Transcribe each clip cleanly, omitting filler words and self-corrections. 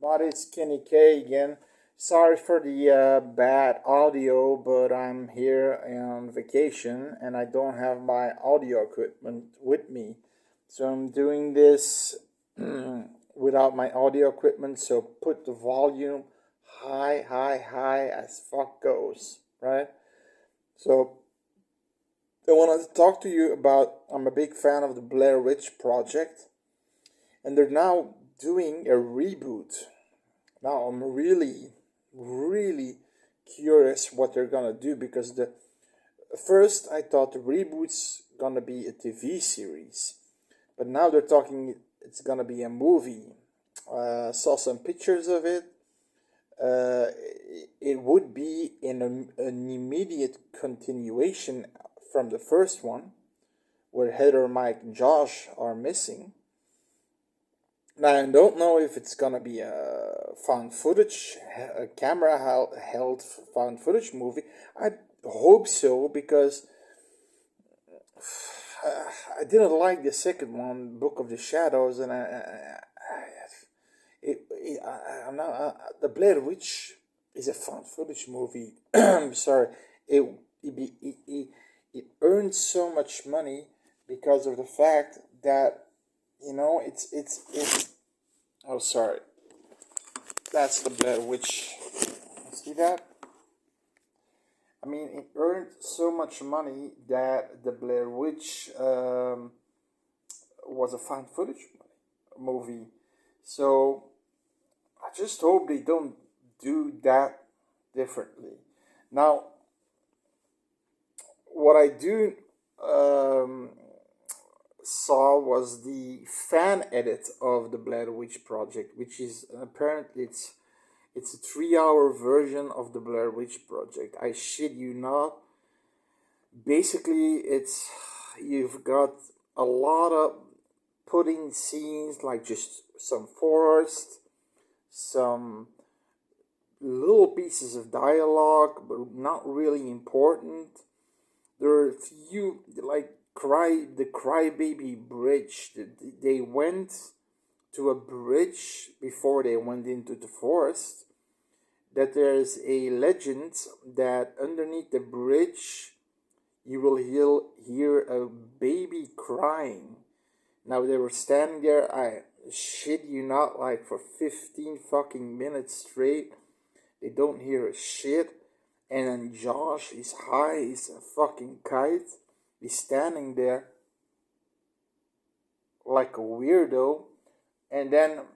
But it's Kenny K again. Sorry for the bad audio, but I'm here on vacation and I don't have my audio equipment with me. So I'm doing this without my audio equipment. So put the volume high, high, high as fuck goes, right? So I wanted to talk to you about. I'm a big fan of the Blair Witch Project, and they're now doing a reboot. Now I'm really, really curious what they're gonna do because the first I thought the reboot's gonna be a TV series, but now they're talking it's gonna be a movie. Saw some pictures of it. Uh, it would be in an immediate continuation from the first one, where Heather, Mike, and Josh are missing. Now, I don't know if it's gonna be a found footage, a camera held found footage movie. I hope so because I didn't like the second one, Book of the Shadows, and I'm not, the Blair Witch is a found footage movie. I'm sorry, it it earned so much money because of the fact that it's. Oh, sorry. That's the Blair Witch. See that? I mean, it earned so much money that the Blair Witch was a found footage movie. So I just hope they don't do that differently. Now, what I do saw was the fan edit of the Blair Witch Project, which is apparently it's a 3 hour version of the Blair Witch Project. I shit you not. Basically, you've got a lot of putting scenes like just some forest, some little pieces of dialogue, but not really important. There are a few like the Crybaby Bridge. They went to a bridge before they went into the forest. That there's a legend that underneath the bridge you will hear a baby crying. Now they were standing there, I shit you not, like for 15 fucking minutes straight. They don't hear a shit. And then Josh is high, he's a fucking kite. He's standing there like a weirdo. And then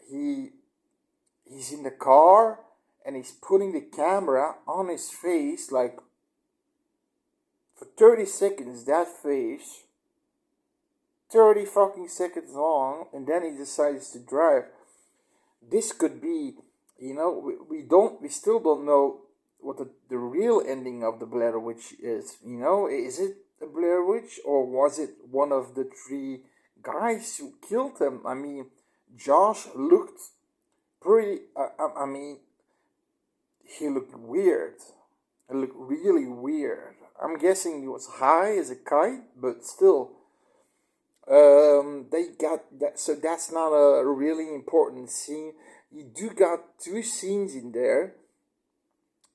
he's in the car and he's putting the camera on his face like for 30 seconds, that face 30 fucking seconds long, and then he decides to drive. This could be, we still don't know what the real ending of the Blair Witch is. Is it a Blair Witch or was it one of the three guys who killed him? I mean, Josh looked pretty. I mean, he looked weird. He looked really weird. I'm guessing he was high as a kite, but still. They got that, so that's not a really important scene. You do got two scenes in there,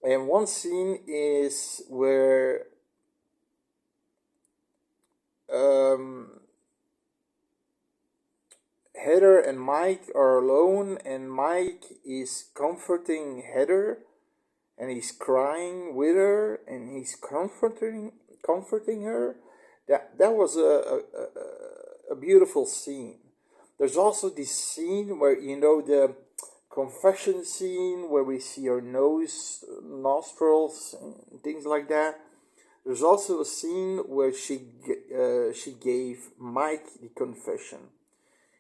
and one scene is where Heather and Mike are alone, and Mike is comforting Heather, and he's crying with her, and he's comforting her. That was a beautiful scene. There's also this scene where the confession scene where we see her nostrils, and things like that. There's also a scene where she gave Mike the confession,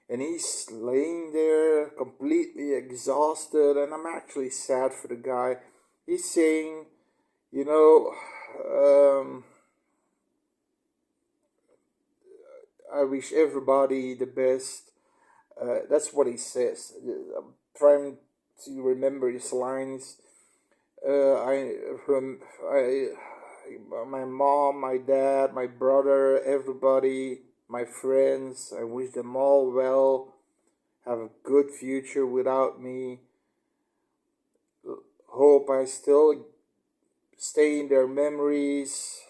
and he's laying there completely exhausted, and I'm actually sad for the guy. He's saying, I wish everybody the best. That's what he says. I'm trying to remember his lines. My mom, my dad, my brother, everybody, my friends. I wish them all well. have a good future without me. Hope I still stay in their memories.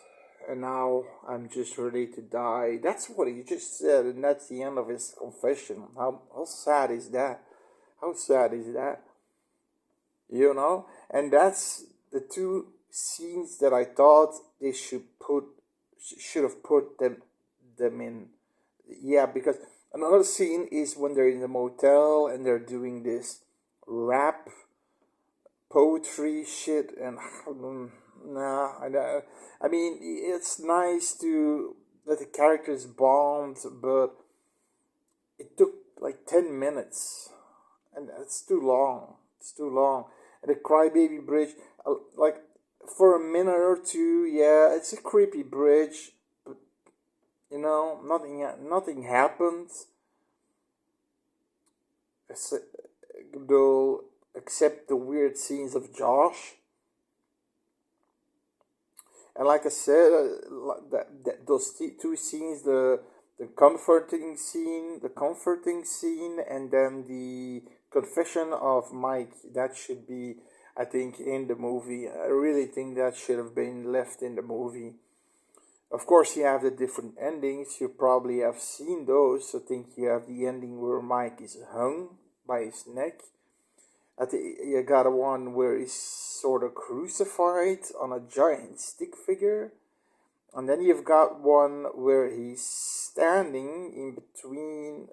And now I'm just ready to die. That's what he just said, and that's the end of his confession. How sad is that? How sad is that? You know? And that's the two scenes that I thought they should have put them in. Yeah, because another scene is when they're in the motel and they're doing this rap poetry shit, and nah, I mean, it's nice to let the characters bond, but it took like 10 minutes, and it's too long. It's too long. And the Crybaby Bridge, like, for a minute or two, yeah, it's a creepy bridge, but nothing happens. Though, except the weird scenes of Josh. And like I said, those two scenes, the comforting scene, and then the confession of Mike, that should be, I think, in the movie. I really think that should have been left in the movie. Of course, you have the different endings. You probably have seen those. I think you have the ending where Mike is hung by his neck. I think you got a one where he's sort of crucified on a giant stick figure. And then you've got one where he's standing in between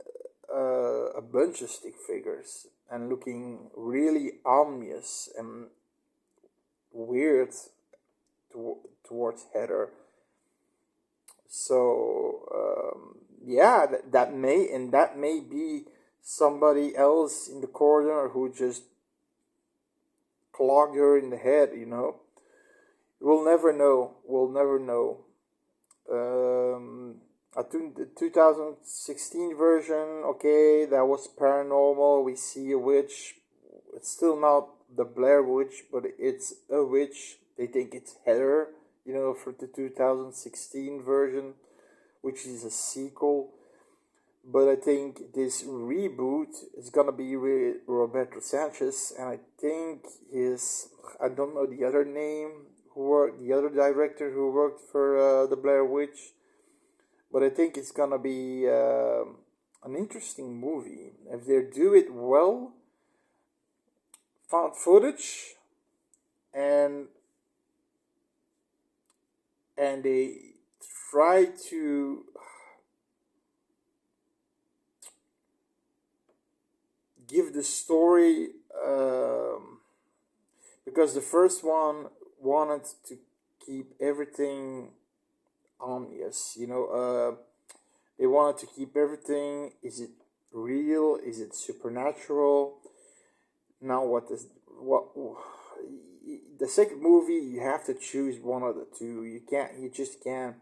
a bunch of stick figures and looking really ominous and weird towards Heather. So yeah, that may be somebody else in the corner who just clogged her in the head. We'll never know. I think the 2016 version, okay, that was paranormal. We see a witch. It's still not the Blair Witch, but it's a witch. They think it's Heather, for the 2016 version, which is a sequel. But I think this reboot is gonna be with Roberto Sanchez, and I think I don't know the other name, the other director who worked for the Blair Witch, but I think it's gonna be an interesting movie. If they do it well, found footage, and they try to give the story, because the first one wanted to keep everything ominous. They wanted to keep everything. Is it real? Is it supernatural? Now what the second movie, you have to choose one of the two. You just can't,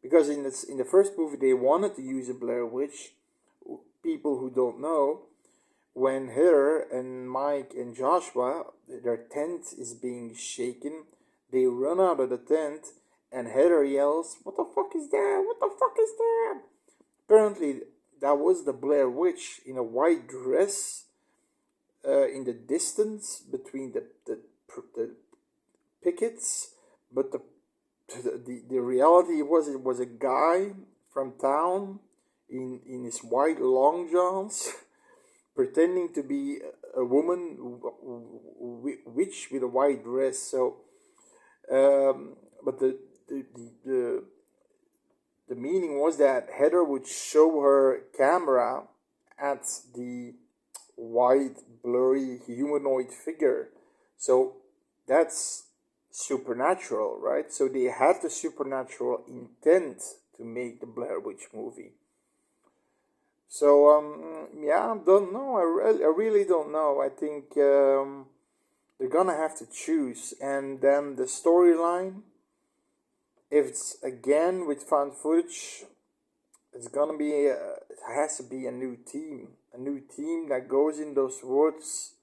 because in the first movie they wanted to use a Blair Witch. People who don't know, when Heather and Mike and Joshua, their tent is being shaken, they run out of the tent, and Heather yells, "What the fuck is that? What the fuck is that?" Apparently, that was the Blair Witch in a white dress, in the distance between the pickets, but the reality was, it was a guy from town in his white long johns, pretending to be a woman witch with a white dress. So, but the meaning was that Heather would show her camera at the white, blurry humanoid figure. So that's supernatural, right? So they had the supernatural intent to make the Blair Witch movie. So yeah, I don't know. I really don't know. I think they're gonna have to choose, and then the storyline. If it's again with found footage, it's gonna be. It has to be a new team that goes in those woods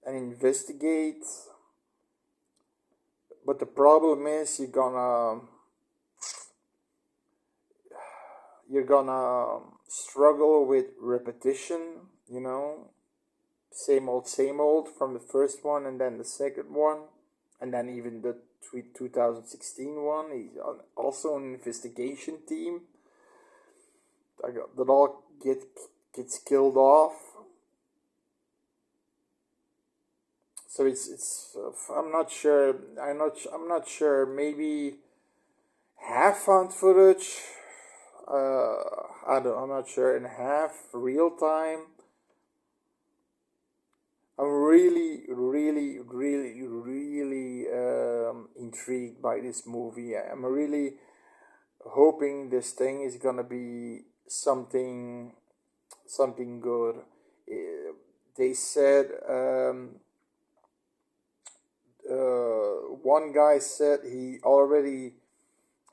and investigate. But the problem is, you're gonna struggle with repetition, you know, same old from the first one, and then the second one, and then even the 2016 one. He's also an investigation team that all gets killed off. So it's I'm not sure. I'm not sure. Maybe half found footage. I'm not sure. And half real time. I'm really, really, really, really intrigued by this movie. I'm really hoping this thing is gonna be something good. They said one guy said he already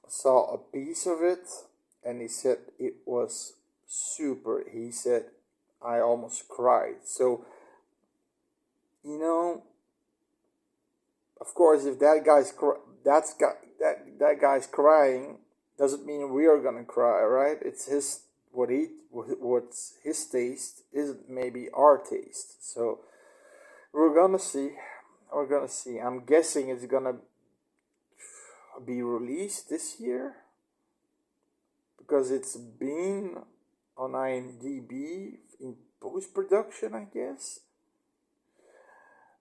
saw a piece of it, and he said it was super. He said I almost cried. So, you know, of course, if that guy's crying, doesn't mean we are gonna cry, right? It's what's his taste isn't maybe our taste. So we're gonna see. I'm guessing it's gonna be released this year because it's been on IMDb in post production, I guess.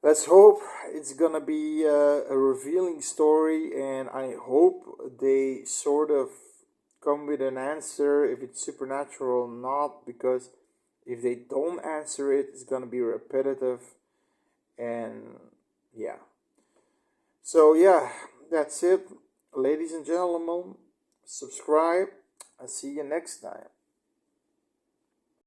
Let's hope it's gonna be a revealing story, and I hope they sort of come with an answer if it's supernatural or not, because if they don't answer it, it's gonna be repetitive, and yeah. So yeah, that's it, ladies and gentlemen. Subscribe. I'll see you next time.